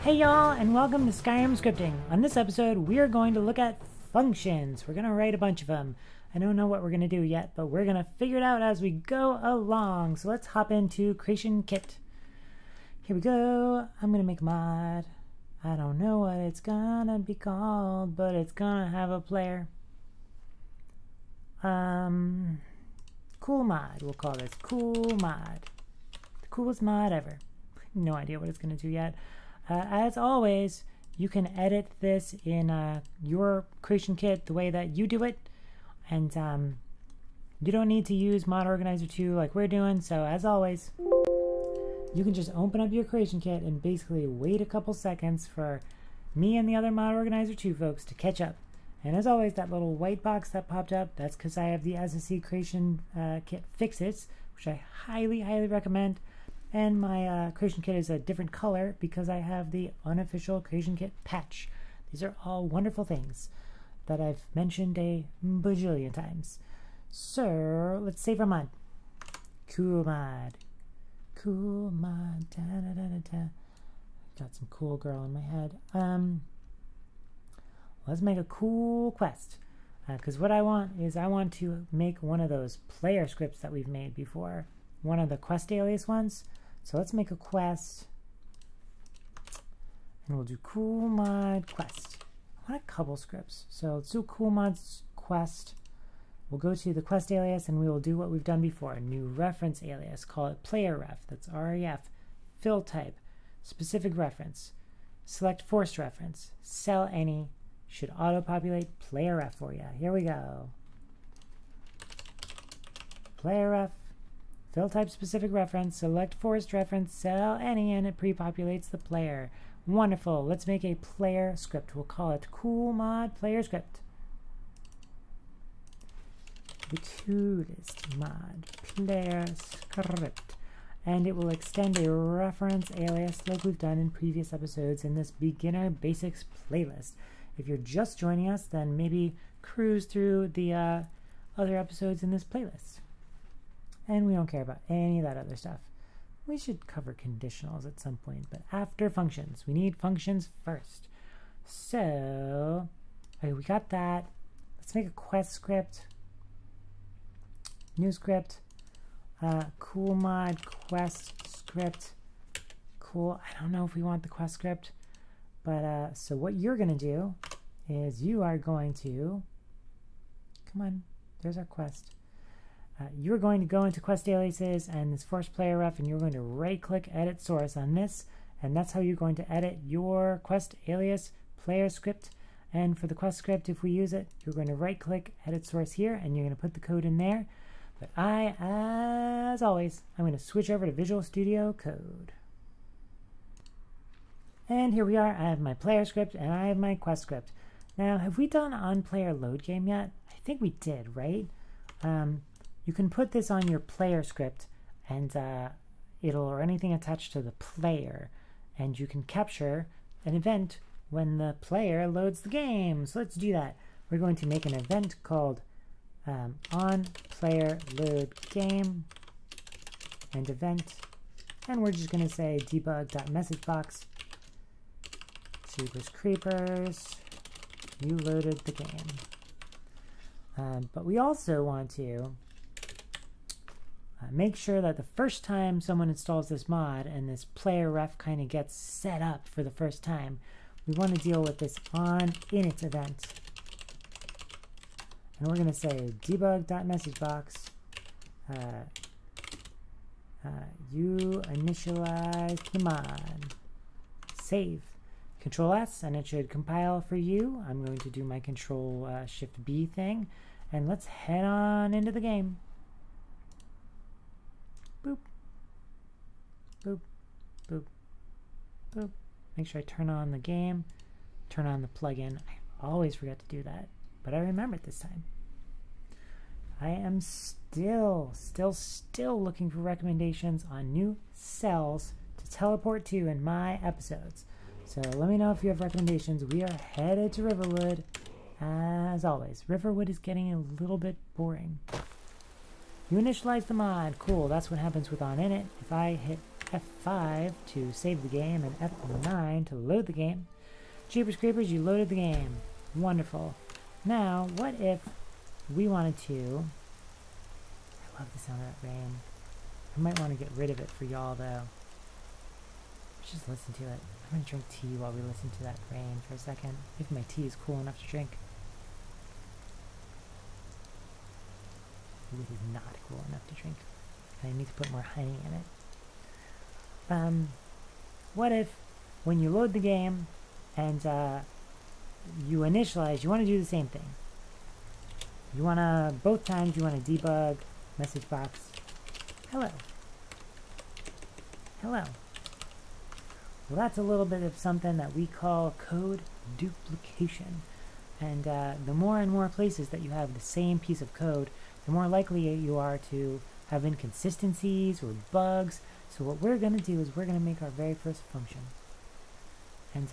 Hey y'all, and welcome to Skyrim Scripting. On this episode, we are going to look at functions. We're going to write a bunch of them. I don't know what we're going to do yet, but we're going to figure it out as we go along. So let's hop into Creation Kit. Here we go. I'm going to make a mod. I don't know what it's going to be called, but it's going to have a player. Cool mod. We'll call this Cool Mod. The coolest mod ever. No idea what it's going to do yet. As always, you can edit this in your Creation Kit the way that you do it, and you don't need to use Mod Organizer 2 like we're doing. So as always, you can just open up your Creation Kit and basically wait a couple seconds for me and the other Mod Organizer 2 folks to catch up. And as always, that little white box that popped up, that's because I have the As I See Creation Kit Fixes, which I highly recommend. And my Creation Kit is a different color because I have the unofficial Creation Kit patch. These are all wonderful things that I've mentioned a bajillion times. So let's save our mod. Cool mod. Cool mod. Da, da, da, da, da. Got some cool girl in my head. Let's make a cool quest. Because what I want is I want to make one of those player scripts that we've made before. One of the quest alias ones. So let's make a quest, and we'll do cool mod quest. I want a couple scripts, so let's do cool mod quest. We'll go to the quest alias, and we will do what we've done before. New reference alias, call it player ref. That's ref. Fill type, specific reference. Select forced reference. Cell any. Should auto-populate player ref for you. Here we go. Player ref. Fill type specific reference, select forced reference, cell any, and it pre-populates the player. Wonderful. Let's make a player script. We'll call it cool mod player script. The coolest mod player script. And it will extend a reference alias like we've done in previous episodes in this beginner basics playlist. If you're just joining us, then maybe cruise through the other episodes in this playlist. And we don't care about any of that other stuff. We should cover conditionals at some point, but after functions. We need functions first. So, okay, we got that. Let's make a quest script. New script. Cool mod quest script. Cool. I don't know if we want the quest script, but so what you're going to do is you are going to, come on, there's our quest. You're going to go into quest aliases and this force player ref, and you're going to right-click edit source on this, and that's how you're going to edit your quest alias player script. And for the quest script, if we use it, you're going to right-click edit source here, and you're going to put the code in there. But as always, I'm going to switch over to Visual Studio Code. And here we are. I have my player script and I have my quest script. Now, have we done on-player load game yet? I think we did, right? You can put this on your player script, and or anything attached to the player, and you can capture an event when the player loads the game. So let's do that. We're going to make an event called on player load game and event, and we're just going to say debug.messagebox. Jeepers creepers, you loaded the game. But we also want to make sure that the first time someone installs this mod and this player ref kind of gets set up for the first time, we want to deal with this on init event. And we're going to say debug.messagebox. You initialize the mod. Save. Control S, and it should compile for you. I'm going to do my Control Shift B thing, and let's head on into the game. Boop, boop, boop, boop. Make sure I turn on the game, turn on the plugin. I always forget to do that, but I remembered this time. I am still looking for recommendations on new cells to teleport to in my episodes. So let me know if you have recommendations. We are headed to Riverwood, as always. Riverwood is getting a little bit boring. You initialize the mod. Cool, that's what happens with on init. If I hit F5 to save the game and F9 to load the game. Jeepers Creepers, you loaded the game. Wonderful. Now, what if we wanted to... I love the sound of that rain. I might want to get rid of it for y'all, though. Let's just listen to it. I'm going to drink tea while we listen to that rain for a second. If my tea is cool enough to drink. It is not cool enough to drink. I need to put more honey in it. What if, when you load the game and you initialize, you want to do the same thing. You want to, both times you want to debug message box. Hello. Hello. Well, that's a little bit of something that we call code duplication. And the more and more places that you have the same piece of code, the more likely you are to have inconsistencies or bugs. So what we're going to do is we're going to make our very first function. And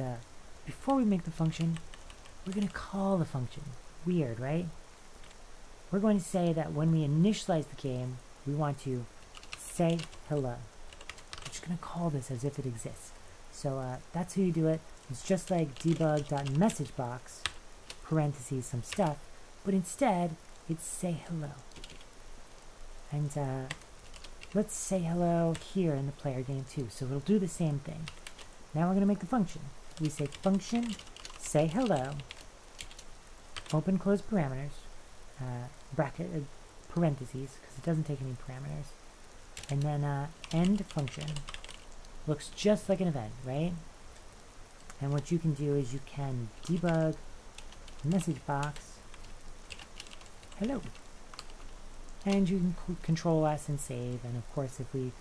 before we make the function, we're going to call the function. Weird, right? We're going to say that when we initialize the game, we want to say hello. We're just going to call this as if it exists. So that's how you do it. It's just like debug.messagebox, parentheses, some stuff, but instead, it's say hello. And let's say hello here in the player game too. So it'll do the same thing. Now we're going to make the function. We say function, say hello, open close parameters, bracket, parentheses, because it doesn't take any parameters. And then end function. Looks just like an event, right? And what you can do is you can debug message box hello. And you can control S and save. And of course, if we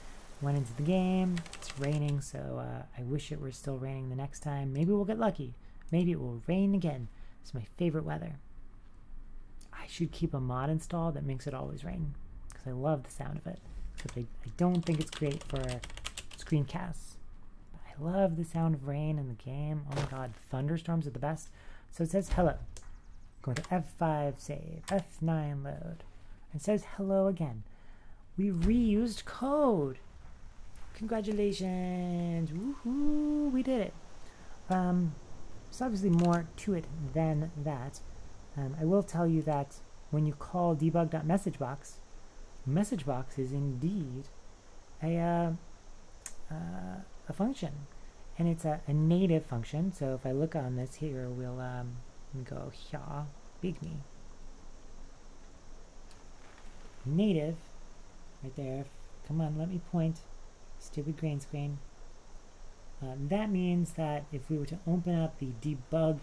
went into the game, it's raining, so I wish it were still raining the next time. Maybe we'll get lucky. Maybe it will rain again. It's my favorite weather. I should keep a mod installed that makes it always rain, because I love the sound of it. But I don't think it's great for screencasts. But I love the sound of rain in the game. Oh my god, thunderstorms are the best. So it says hello. Go to F5 save, F9 load. It says hello again. We reused code. Congratulations. Woohoo, we did it. There's obviously more to it than that. I will tell you that when you call debug.messagebox, messagebox is indeed a function. And it's a native function. So if I look on this here, we'll go here, big me. Native, right there. Come on, let me point. Stupid green screen. That means that if we were to open up the debug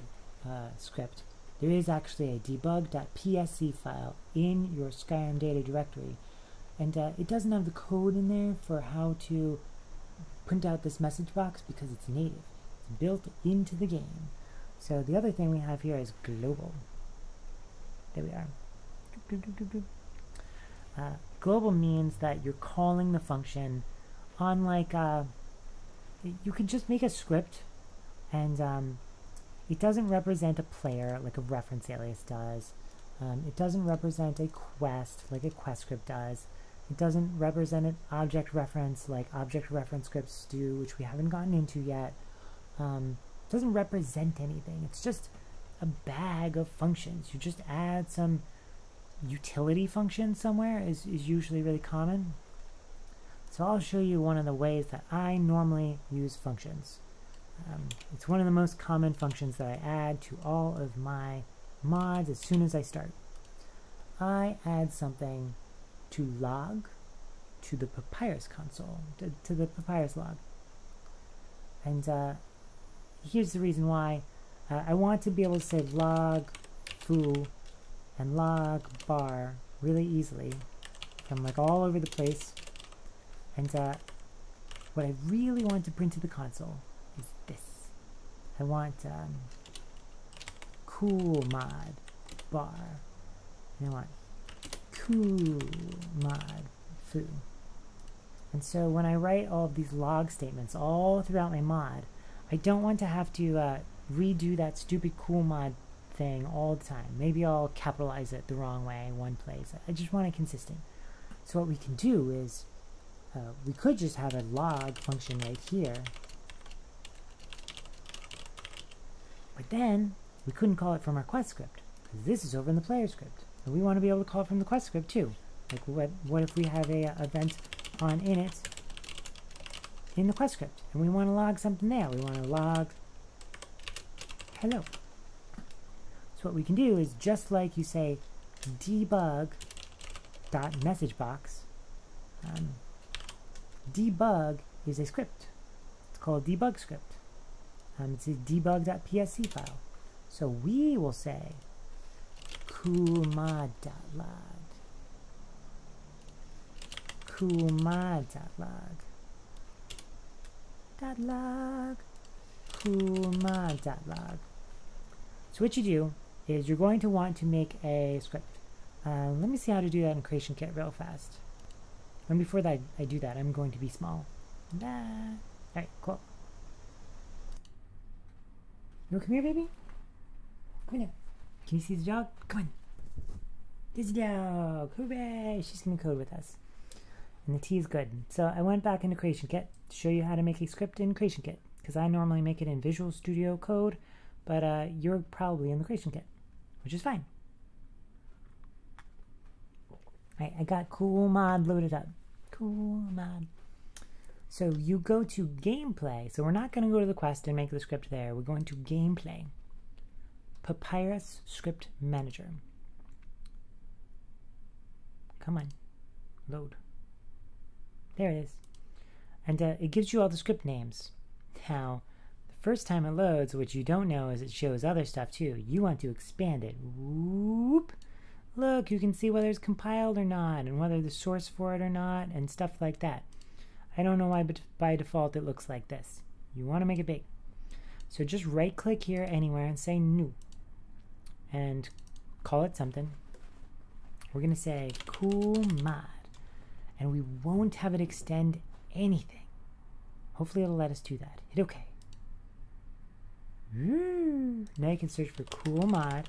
script, there is actually a debug.psc file in your Skyrim data directory. And it doesn't have the code in there for how to print out this message box because it's native. It's built into the game. So the other thing we have here is global. There we are. Global means that you're calling the function on like you could just make a script and it doesn't represent a player like a reference alias does. It doesn't represent a quest like a quest script does. It doesn't represent an object reference like object reference scripts do, which we haven't gotten into yet. It doesn't represent anything. It's just a bag of functions. You just add some utility function somewhere is usually really common. So I'll show you one of the ways that I normally use functions. It's one of the most common functions that I add to all of my mods as soon as I start. I add something to log to the Papyrus console, to the Papyrus log. And here's the reason why. I want to be able to say log foo and log bar really easily from like all over the place. And what I really want to print to the console is this. I want cool mod bar. And I want cool mod foo. And so when I write all of these log statements all throughout my mod, I don't want to have to redo that stupid cool mod thing all the time. Maybe I'll capitalize it the wrong way in one place. I just want it consistent. So what we can do is We could just have a log function right here. But then we couldn't call it from our quest script, because this is over in the player script. And we want to be able to call it from the quest script too. Like what if we have a event on init in the quest script, and we want to log something there. We want to log hello. So what we can do is, just like you say debug.messagebox, debug is a script. It's called debug script. It's a debug.psc file. So we will say coolmod.log. Coolmod.log. .log. Coolmod.log. So what you do is you're going to want to make a script. Let me see how to do that in Creation Kit real fast. And before that, I do that, I'm going to be small. Alright, cool. You come here, baby? Come here. Can you see the dog? Come on. There's the dog. Hooray! She's going to code with us. And the tea is good. So I went back into Creation Kit to show you how to make a script in Creation Kit, because I normally make it in Visual Studio Code, but you're probably in the Creation Kit, which is fine. Alright, I got coolmod loaded up. Coolmod. So you go to gameplay. So we're not going to go to the quest and make the script there. We're going to gameplay. Papyrus Script Manager. Come on. Load. There it is. And it gives you all the script names. Now, the first time it loads, what you don't know is it shows other stuff too. You want to expand it. Whoop. Look, you can see whether it's compiled or not, and whether there's source for it or not, and stuff like that. I don't know why, but by default it looks like this. You want to make it big. So just right click here anywhere and say new. And call it something. We're going to say coolmod. And we won't have it extend anything. Hopefully it'll let us do that. Hit OK. Now you can search for coolmod.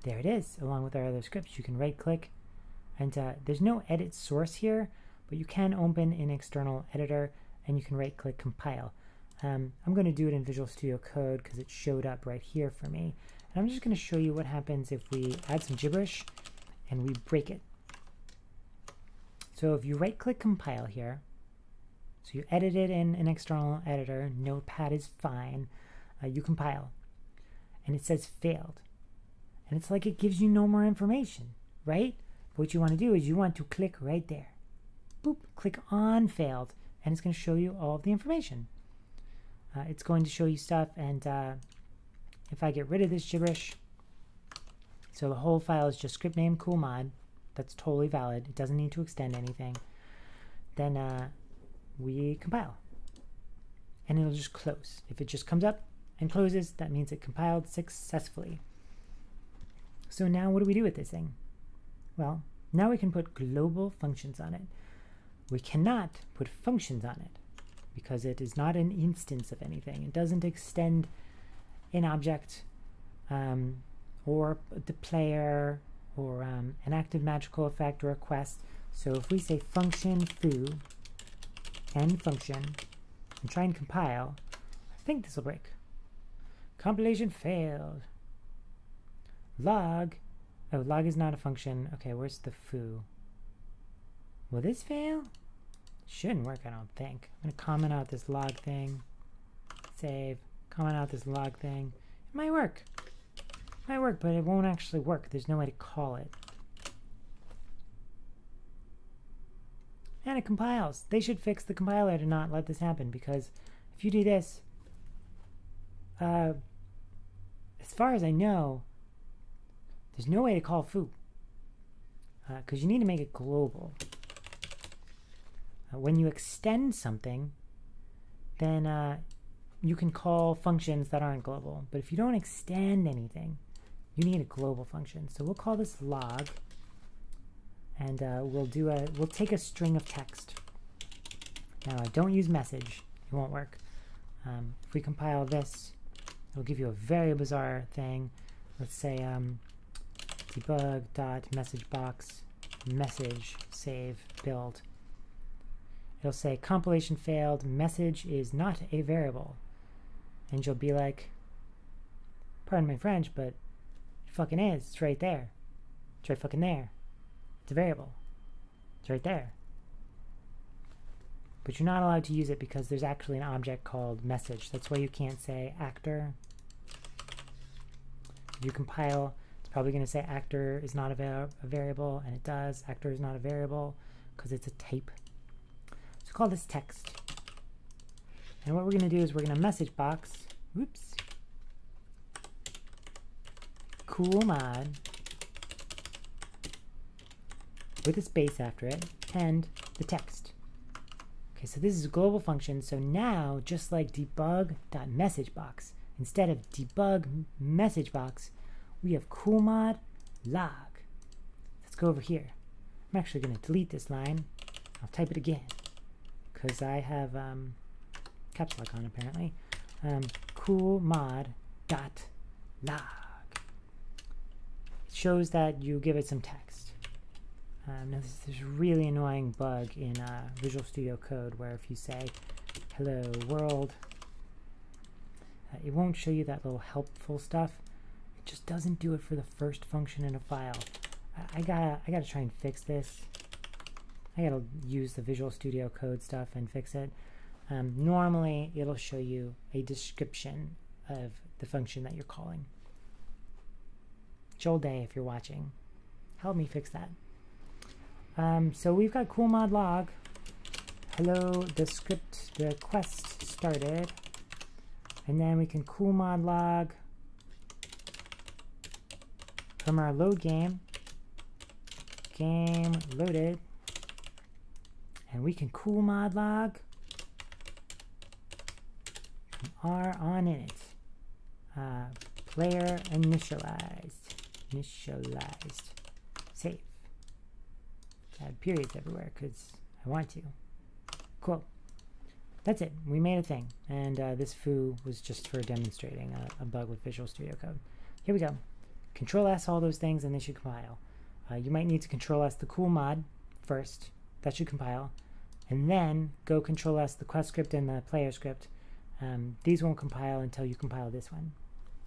There it is, along with our other scripts. You can right click, and there's no edit source here, but you can open an external editor, and you can right click compile. I'm going to do it in Visual Studio Code because it showed up right here for me. And I'm just going to show you what happens if we add some gibberish and we break it. So if you right click compile here, so you edit it in an external editor, Notepad is fine, you compile, and it says failed. And it's like it gives you no more information, right? But what you want to do is you want to click right there. Boop, click on failed, and it's going to show you all of the information. It's going to show you stuff, and if I get rid of this gibberish, so the whole file is just script name coolmod, that's totally valid, it doesn't need to extend anything, then we compile. And it'll just close. If it just comes up and closes, that means it compiled successfully. So now what do we do with this thing? Well, now we can put global functions on it. We cannot put functions on it because it is not an instance of anything. It doesn't extend an object or the player or an active magical effect or a quest. So if we say function foo end function and try and compile, I think this will break. Compilation failed. Log. Oh, log is not a function. Okay, where's the foo? Will this fail? Shouldn't work, I don't think. I'm going to comment out this log thing. Save. Comment out this log thing. It might work. It might work, but it won't actually work. There's no way to call it. And it compiles. They should fix the compiler to not let this happen, because if you do this, as far as I know, there's no way to call foo, because you need to make it global. When you extend something, then you can call functions that aren't global. But if you don't extend anything, you need a global function. So we'll call this log, and we'll take a string of text. Now, don't use message; it won't work. If we compile this, it'll give you a very bizarre thing. Let's say debug.messagebox message save build. it'll say compilation failed, message is not a variable. And you'll be like, pardon my French, but it fucking is. It's right there. It's right fucking there. It's a variable. It's right there. But you're not allowed to use it because there's actually an object called message. That's why you can't say actor. If you compile, it's probably going to say actor is not a variable, and it does. Actor is not a variable because it's a type. So call this text. And what we're going to do is we're going to message box, whoops, cool mod with a space after it, and the text. Okay, so this is a global function. So now, just like debug.messageBox, instead of debug messagebox, we have cool mod log. Let's go over here. I'm actually going to delete this line. I'll type it again because I have caps lock on apparently. Cool mod dot log. It shows that you give it some text. Now there's a really annoying bug in Visual Studio Code where if you say hello world, it won't show you that little helpful stuff. It just doesn't do it for the first function in a file. I gotta try and fix this. I gotta use the Visual Studio Code stuff and fix it. Normally it'll show you a description of the function that you're calling. Joel Day, if you're watching, help me fix that. So we've got cool mod log. Hello, the quest started. And then we can cool mod log from our load game loaded. And we can cool mod log from R on init. Player initialized. Save. Add periods everywhere because I want to. Cool. That's it. We made a thing. And this foo was just for demonstrating a bug with Visual Studio Code. Here we go. Control S all those things and they should compile. You might need to Control S the cool mod first. That should compile. And then go Control S the quest script and the player script. These won't compile until you compile this one.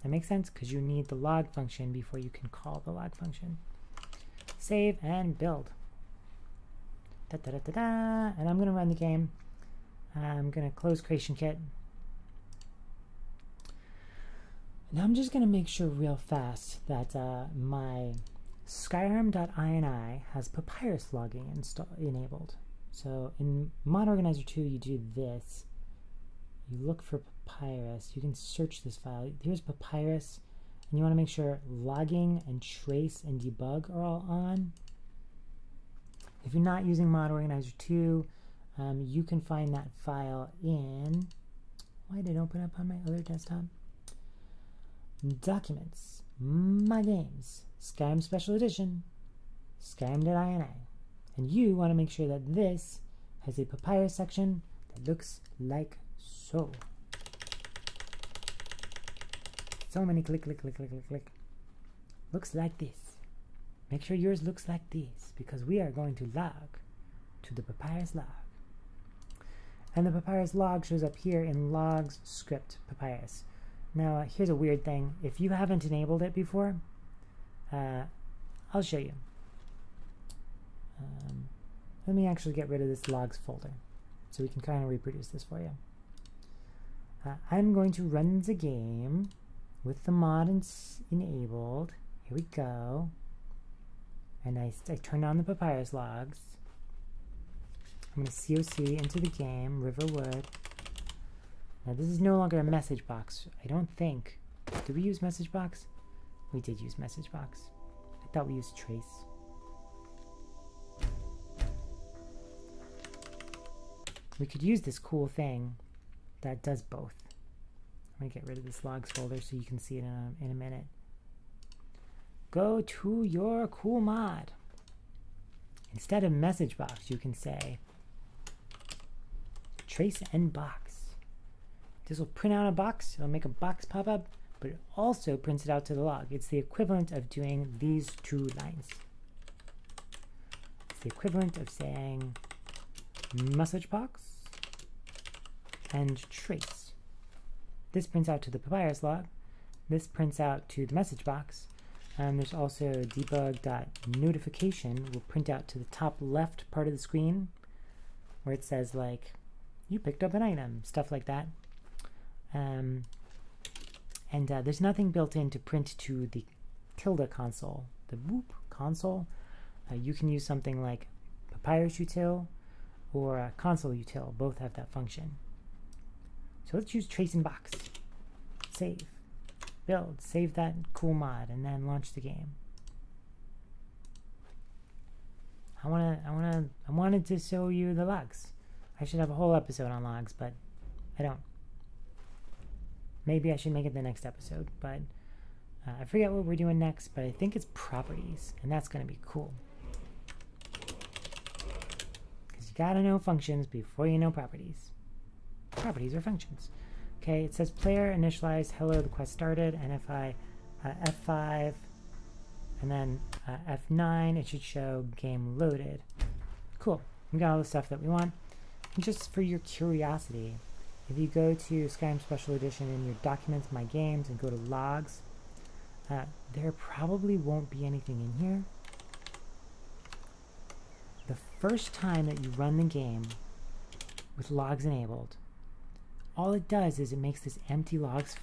That makes sense? Because you need the log function before you can call the log function. Save and build. And I'm going to run the game. I'm going to close Creation Kit. Now I'm just going to make sure real fast that my Skyrim.ini has papyrus logging enabled. So in Mod Organizer 2 you do this. You look for papyrus. You can search this file. Here's papyrus. And you want to make sure logging and trace and debug are all on. If you're not using Mod Organizer 2, you can find that file in, why did it open up on my other desktop? Documents, My Games, Skyrim Special Edition, Skyrim.ini. And you want to make sure that this has a papyrus section that looks like so. So many click. Looks like this. Make sure yours looks like this, because we are going to log to the papyrus log. And the papyrus log shows up here in logs script papyrus. Now here's a weird thing. If you haven't enabled it before, I'll show you. Let me actually get rid of this logs folder so we can kind of reproduce this for you. I'm going to run the game with the mod enabled. Here we go. And I turned on the papyrus logs. I'm going to COC into the game, Riverwood. Now this is no longer a message box. I don't think. Did we use message box? We did use message box. I thought we used trace. We could use this cool thing that does both. I'm going to get rid of this logs folder so you can see it in a minute. Go to your cool mod. Instead of message box, you can say trace and box. This will print out a box. It'll make a box pop up, but it also prints it out to the log. It's the equivalent of doing these two lines. It's the equivalent of saying message box and trace. This prints out to the papyrus log. This prints out to the message box. There's also debug.notification will print out to the top left part of the screen where it says like, you picked up an item, stuff like that. There's nothing built in to print to the tilde console, the whoop console. You can use something like papyrus util or console util. Both have that function. So let's use trace in box. Save, build, save that cool mod, and then launch the game. I wanted to show you the logs. I should have a whole episode on logs, but I don't. Maybe I should make it the next episode, but I forget what we're doing next, but I think it's properties, and that's going to be cool. Because you got to know functions before you know properties. Properties are functions. Okay, it says player initialized, hello, the quest started, and if I F5 and then F9, it should show game loaded. Cool, we got all the stuff that we want. And just for your curiosity, if you go to Skyrim Special Edition in your Documents, My Games, and go to Logs, there probably won't be anything in here. The first time that you run the game with logs enabled, all it does is it makes this empty logs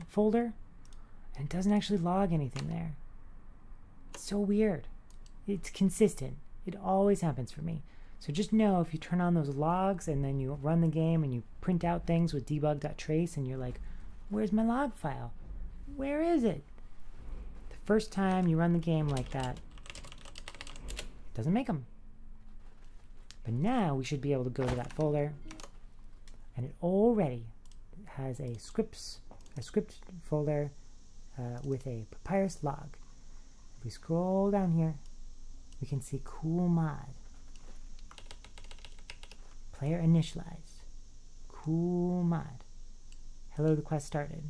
folder, and it doesn't actually log anything there. It's so weird. It's consistent. It always happens for me. So just know if you turn on those logs and then you run the game and you print out things with debug.trace and you're like, where's my log file? Where is it? The first time you run the game like that, it doesn't make them. But now we should be able to go to that folder, and it already has a script folder with a papyrus log. If we scroll down here, we can see cool mod. Player initialized. Cool mod. Hello, the quest started.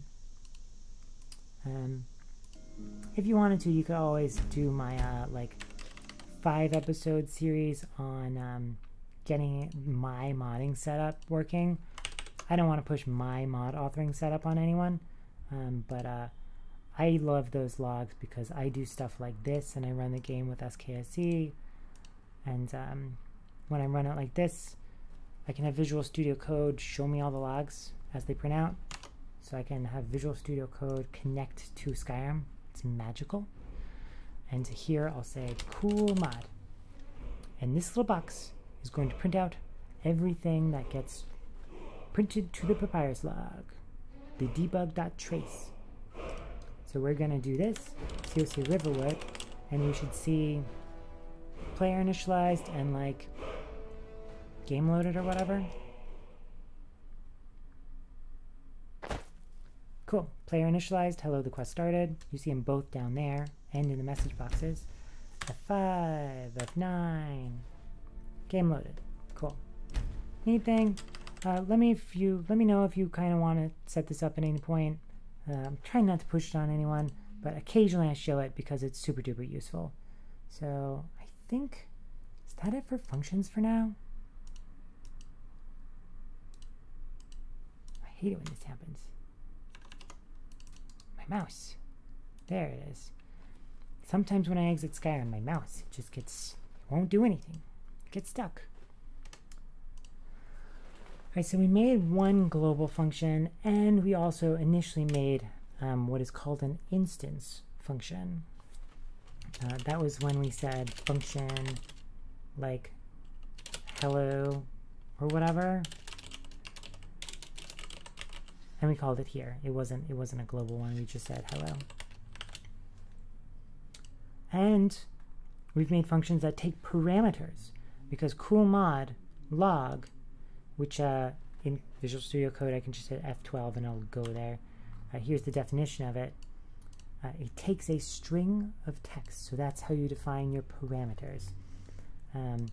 If you wanted to, you could always do my like 5-episode series on getting my modding setup working. I don't want to push my mod authoring setup on anyone, but I love those logs because I do stuff like this and I run the game with SKSE, and when I run it like this, I can have Visual Studio Code show me all the logs as they print out, so I can have Visual Studio Code connect to Skyrim. It's magical. And here I'll say cool mod, and this little box is going to print out everything that gets printed to the papyrus log, the debug.trace. So we're going to do this, COC Riverwood, and you should see player initialized and like game loaded or whatever. Cool, player initialized, hello, the quest started. You see them both down there and in the message boxes. F5, F9, game loaded. Cool. Neat thing. Let me know if you kind of want to set this up at any point. I'm trying not to push it on anyone, but occasionally I show it because it's super duper useful. So I think, is that it for functions for now? I hate it when this happens. My mouse. There it is. Sometimes when I exit Skyrim, my mouse just won't do anything. It gets stuck. Alright, so we made one global function, and we also initially made what is called an instance function. That was when we said function like hello or whatever, and we called it here. It wasn't a global one. We just said hello. And we've made functions that take parameters, because cool mod log, which in Visual Studio Code I can just hit F12 and it'll go there. Here's the definition of it. It takes a string of text, so that's how you define your parameters. And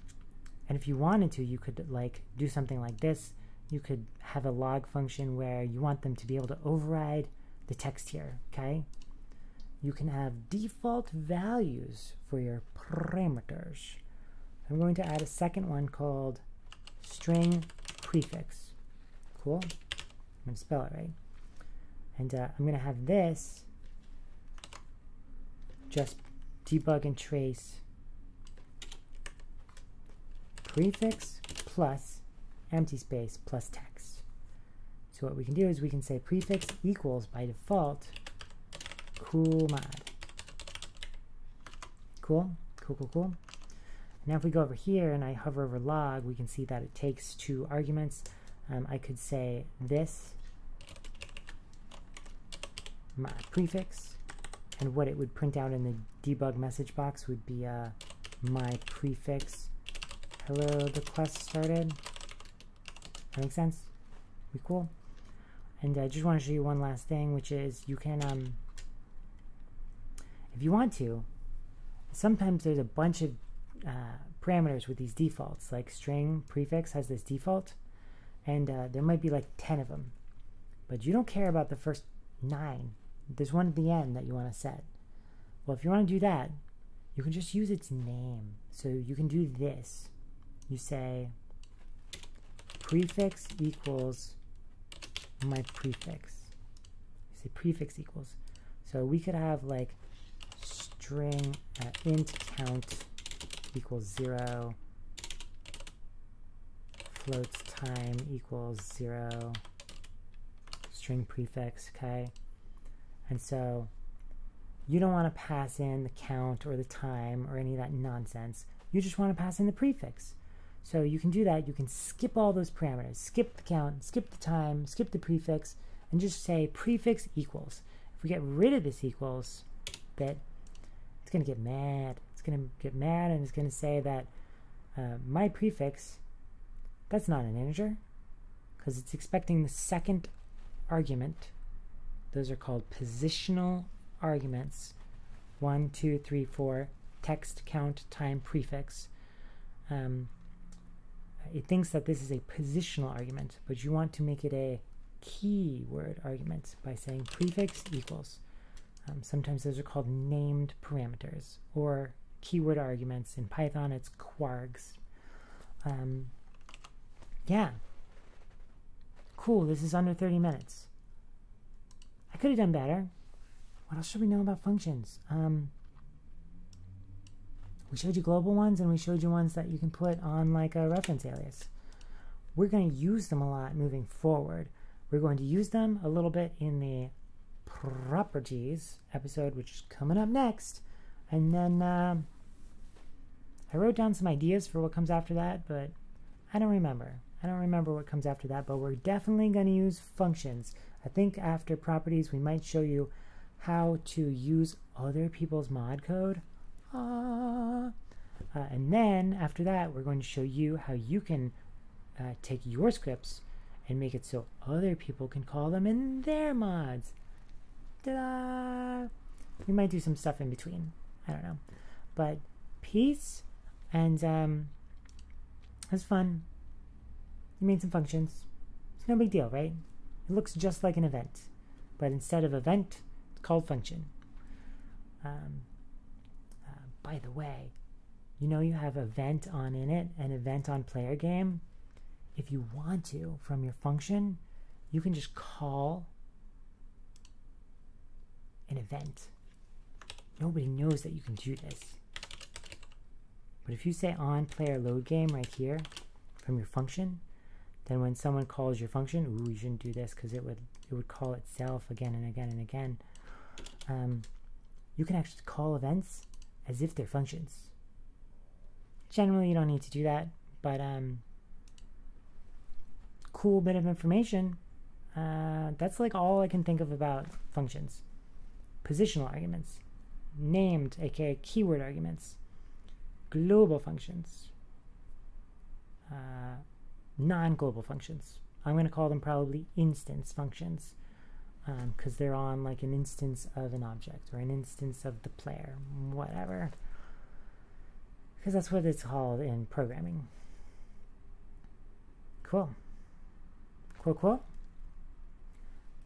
if you wanted to, you could like do something like this. You could have a log function where you want them to be able to override the text here, okay? You can have default values for your parameters. I'm going to add a second one called string prefix. Cool. I'm going to spell it right. And I'm going to have this just debug and trace prefix plus empty space plus text. So what we can do is we can say prefix equals, by default, cool mod. Cool, cool, cool, cool. Now if we go over here and I hover over log, we can see that it takes 2 arguments. I could say this mod prefix, and what it would print out in the debug message box would be my prefix. Hello, the quest started. That makes sense? We cool? And I just want to show you one last thing, which is you can, if you want to, sometimes there's a bunch of parameters with these defaults, like string prefix has this default, and there might be like 10 of them, but you don't care about the first 9. There's one at the end that you want to set. Well, if you want to do that, you can just use its name. So you can do this. You say prefix equals my prefix. You say prefix equals. So we could have like string int count equals 0, floats time equals 0, string prefix, okay? And so you don't want to pass in the count or the time or any of that nonsense. You just want to pass in the prefix. So you can do that. You can skip all those parameters. Skip the count, skip the time, skip the prefix, and just say prefix equals. If we get rid of this equals bit, it's going to get mad. It's going to get mad and it's going to say that my prefix, that's not an integer because it's expecting the second argument. Those are called positional arguments. 1, 2, 3, 4, text, count, time, prefix. It thinks that this is a positional argument, but you want to make it a keyword argument by saying prefix equals. Sometimes those are called named parameters or keyword arguments. In Python, it's kwargs. Yeah. Cool, this is under 30 minutes. I could have done better. What else should we know about functions? We showed you global ones and we showed you ones that you can put on like a reference alias. We're going to use them a lot moving forward. We're going to use them a little bit in the properties episode, which is coming up next. And then I wrote down some ideas for what comes after that, but I don't remember. I don't remember what comes after that, but we're definitely going to use functions. I think after properties, we might show you how to use other people's mod code. And then after that, we're going to show you how you can take your scripts and make it so other people can call them in their mods. Ta-da! We might do some stuff in between. I don't know. But peace, and it was fun. We made some functions. It's no big deal, right? It looks just like an event, but instead of event, it's called function. By the way, you know you have event on init and event on player game. If you want to, from your function, you can just call an event. Nobody knows that you can do this. But if you say on player load game right here from your function, then when someone calls your function, ooh, you shouldn't do this because it would call itself again and again and again. You can actually call events as if they're functions. Generally, you don't need to do that, but cool bit of information. That's like all I can think of about functions. Positional arguments, named, aka keyword arguments, global functions, non-global functions. I'm going to call them probably instance functions because they're on like an instance of an object or an instance of the player, whatever. Because that's what it's called in programming. Cool. Cool, cool.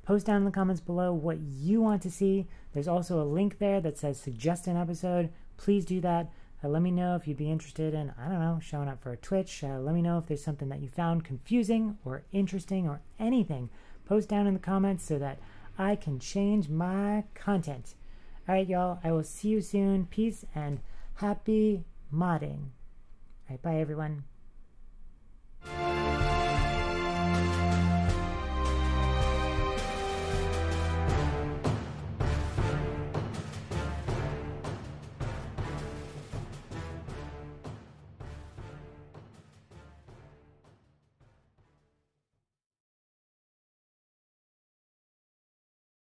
Post down in the comments below what you want to see. There's also a link there that says suggest an episode. Please do that. Let me know if you'd be interested in, I don't know, showing up for a Twitch. Let me know if there's something that you found confusing or interesting or anything. Post down in the comments so that I can change my content. All right, y'all. I will see you soon. Peace and happy modding. All right, bye, everyone.